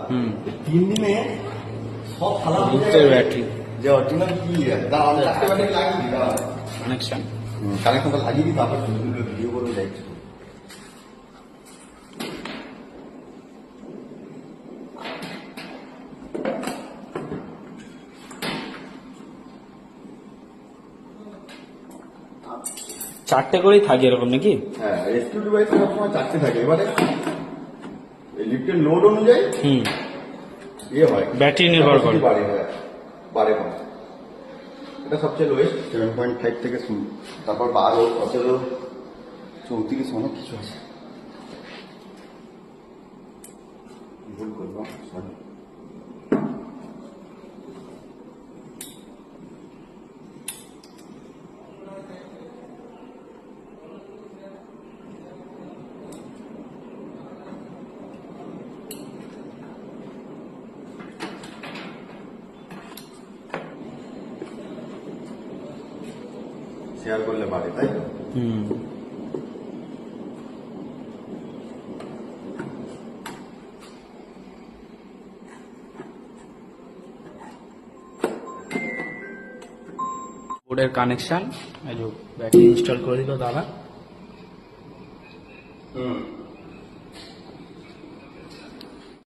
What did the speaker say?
হুম 3 দিনে সব ফালা বুস্টার ব্যাটারি যে অরিজিনাল কি দাঁড়ান চারটে ব্যাটারি লাগিয়ে দিই দাঁড়ান কানেকশন কানেকশনটা লাগিয়ে দিই তারপর ভিডিও করে যাচ্ছি। চারটে করেই থাকে এরকম নাকি? হ্যাঁ রেস্কিউ ডিভাইস সবসময় চারটে থাকে। এবারে লিফটের লোড অনুযায়ী ইয়ে হয়, ব্যাটারি নির্ভর করে বাড়ে। হ্যাঁ বাড়ে কম। এটা সবচেয়ে লোয়েস্ট 7.5 থেকে শুরু, তারপর 12, 17, 34 অনেক কিছু আছে। ভুল করলাম, সরি। শেয়ার করলে বাড়ে, তাই তো? বোর্ডের কানেকশন এই যে ব্যাটারি ইনস্টল করে দিল দাদা।